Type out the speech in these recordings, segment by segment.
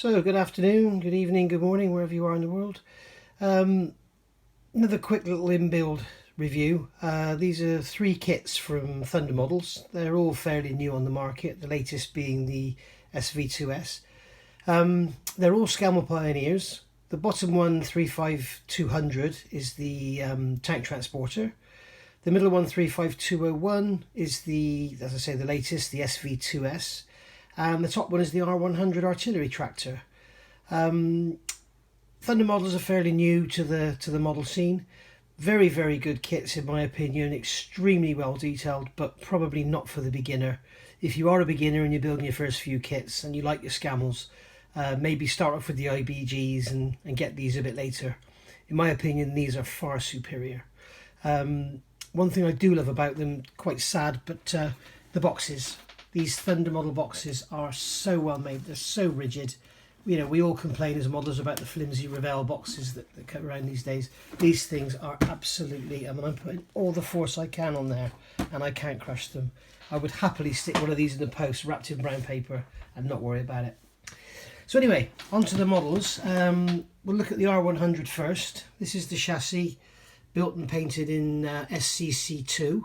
So, good afternoon, good evening, good morning, wherever you are in the world. Another quick little inbuild review. These are 3 kits from Thunder Models. They're all fairly new on the market, the latest being the SV2S. They're all Scammell Pioneers. The bottom one, 35200, is the tank transporter. The middle one, 35201, is the, as I say, the latest, the SV2S. And the top one is the R100 artillery tractor. Thunder Models are fairly new to the model scene. Very, very good kits in my opinion, extremely well detailed, but probably not for the beginner. If you are a beginner and you're building your first few kits and you like your Scammells, maybe start off with the IBGs and get these a bit later. In my opinion, these are far superior. One thing I do love about them, quite sad, but the boxes. These Thunder Model boxes are so well made, they're so rigid. You know, we all complain as models about the flimsy Revell boxes that come around these days. These things are absolutely, I mean, I'm putting all the force I can on there and I can't crush them. I would happily stick one of these in the post wrapped in brown paper and not worry about it. So anyway, onto the models. We'll look at the R100 first. This is the chassis, built and painted in SCC2.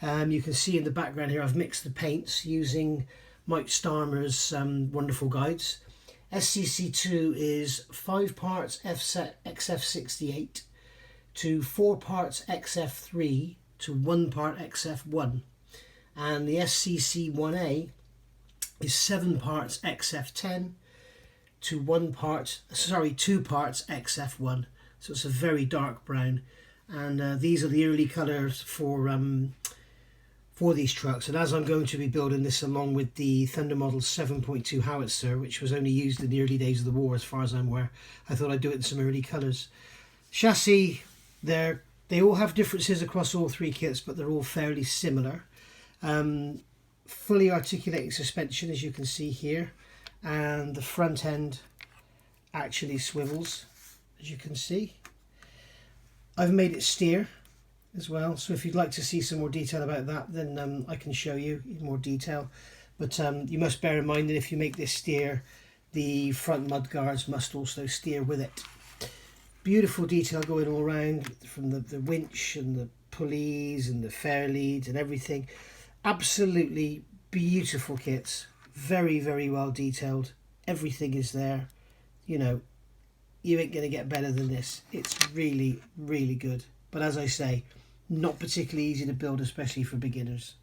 You can see in the background here I've mixed the paints using Mike Starmer's wonderful guides. SCC2 is 5 parts XF68 to 4 parts XF3 to 1 part XF1, and the SCC1A is 7 parts XF10 to 2 parts XF1. So it's a very dark brown, and these are the early colours for these trucks. And as I'm going to be building this along with the Thunder Model 7.2 howitzer, which was only used in the early days of the war as far as I'm aware, I thought I'd do it in some early colours. Chassis, they all have differences across all 3 kits, but they're all fairly similar. Fully articulating suspension, as you can see here, and the front end actually swivels, as you can see. I've made it steer as well, so if you'd like to see some more detail about that, then I can show you in more detail. But you must bear in mind that if you make this steer, the front mudguards must also steer with it. Beautiful detail going all around, from the winch and the pulleys and the fairleads and everything. Absolutely beautiful kits, very, very well detailed. Everything is there. You know, you ain't going to get better than this. It's really, really good. But as I say, not particularly easy to build, especially for beginners.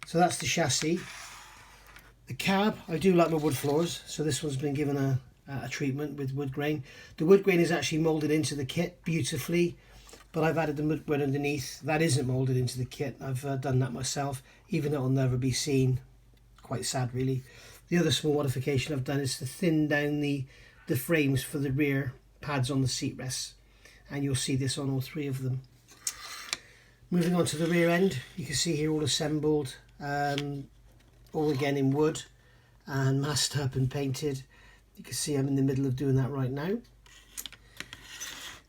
So that's the chassis. The cab, I do like my wood floors, so this one's been given a treatment with wood grain. The wood grain is actually moulded into the kit beautifully, but I've added the wood grain underneath. That isn't moulded into the kit. I've done that myself, even though it'll never be seen. Quite sad, really. The other small modification I've done is to thin down the frames for the rear pads on the seat rests, and you'll see this on all 3 of them. Moving on to the rear end, you can see here all assembled, all again in wood and masked up and painted. You can see I'm in the middle of doing that right now.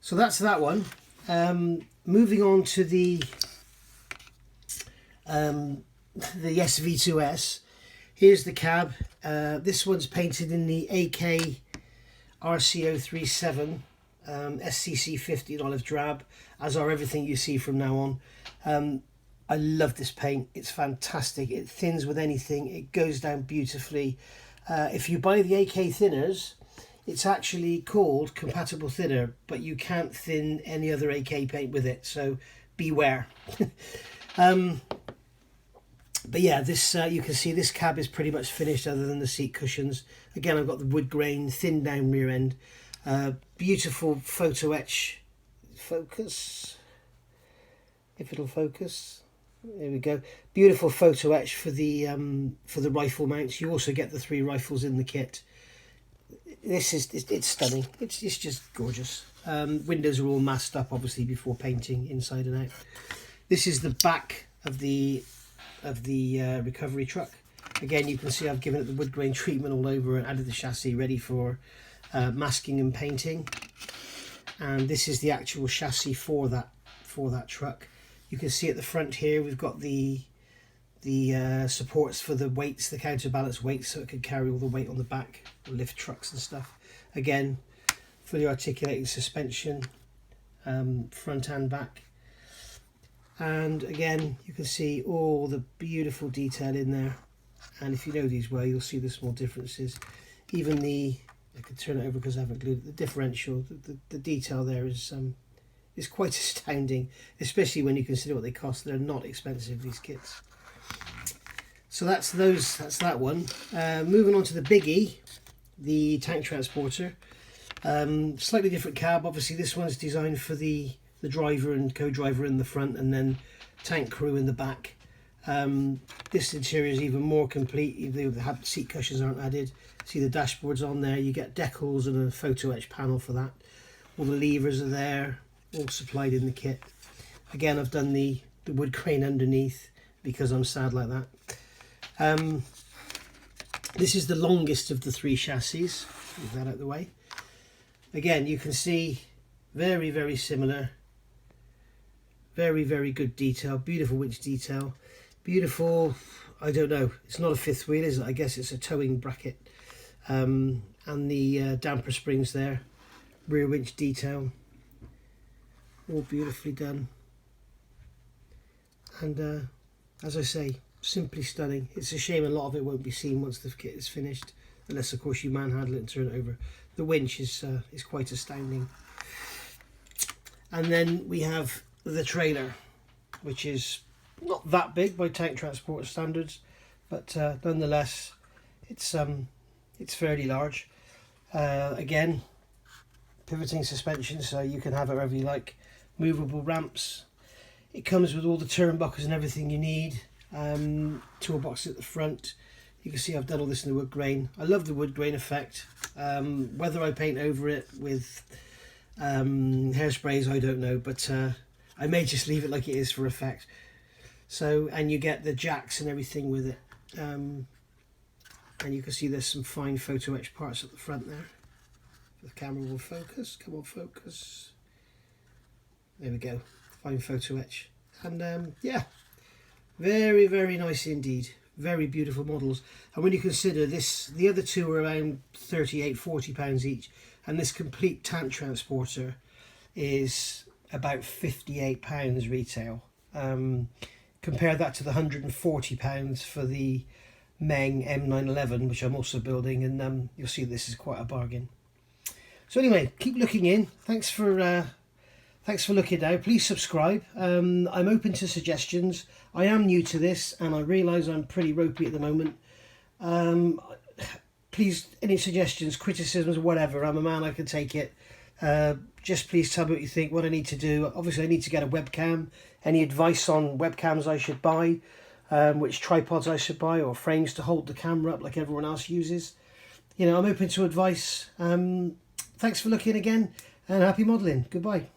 So that's that one. Moving on to the SV2S. Here's the cab. This one's painted in the AK RC037 SCC50 in olive drab, as are everything you see from now on. I love this paint. It's fantastic. It thins with anything. It goes down beautifully. If you buy the AK thinners, it's actually called compatible thinner, but you can't thin any other AK paint with it, so beware. But yeah, this you can see this cab is pretty much finished other than the seat cushions. Again, I've got the wood grain, thin down rear end. Beautiful photo etch. Focus, if it'll focus. There we go. Beautiful photo etch for the rifle mounts. You also get the 3 rifles in the kit. It's stunning. It's just gorgeous. Windows are all masked up, obviously, before painting inside and out. This is the back of the recovery truck. Again, you can see I've given it the wood grain treatment all over and added the chassis ready for masking and painting. And this is the actual chassis for that truck. You can see at the front here we've got the supports for the weights, the counterbalance weights, so it can carry all the weight on the back, or lift trucks and stuff. Again, fully articulating suspension, front and back. And again, you can see all the beautiful detail in there. And if you know these well, you'll see the small differences. Even I could turn it over because I haven't glued it, the differential, the detail there is quite astounding, especially when you consider what they cost. They're not expensive, these kits. So that's that one. Moving on to the biggie, the tank transporter. Slightly different cab. Obviously this one's designed for the driver and co-driver in the front, and then tank crew in the back. This interior is even more complete, even though the seat cushions aren't added. See the dashboard's on there, you get decals and a photo etch panel for that. All the levers are there, all supplied in the kit. Again, I've done the wood grain underneath because I'm sad like that. This is the longest of the 3 chassis. Move that out of the way. Again, you can see very, very similar. Very, very good detail. Beautiful winch detail. Beautiful, I don't know, it's not a 5th wheel, is it? I guess it's a towing bracket. And the damper springs there. Rear winch detail. All beautifully done. And as I say, simply stunning. It's a shame a lot of it won't be seen once the kit is finished, unless of course you manhandle it and turn it over. The winch is quite astounding. And then we have the trailer, which is not that big by tank transport standards, but nonetheless it's fairly large. Again, pivoting suspension, so you can have it wherever you like. Movable ramps. It comes with all the turnbuckles and everything you need. Toolbox at the front. You can see I've done all this in the wood grain. I love the wood grain effect. Whether I paint over it with hairsprays, I don't know, but I may just leave it like it is for effect. So, and you get the jacks and everything with it. And you can see there's some fine photo etch parts at the front there. The camera will focus. Come on, focus. There we go. Fine photo etch. And yeah, very, very nice indeed. Very beautiful models. And when you consider this, the other two are around £38–40 each, and this complete tank transporter is about £58 retail. Compare that to the £140 for the Meng M911, which I'm also building, and you'll see this is quite a bargain. So anyway, keep looking in. Thanks for looking now. Please subscribe. I'm open to suggestions. I am new to this and I realise I'm pretty ropey at the moment. Please, any suggestions, criticisms, whatever. I'm a man, I can take it. Just please tell me what you think, what I need to do. Obviously I need to get a webcam. Any advice on webcams I should buy, which tripods I should buy, or frames to hold the camera up like everyone else uses. You know, I'm open to advice. Thanks for looking again, and happy modelling. Goodbye.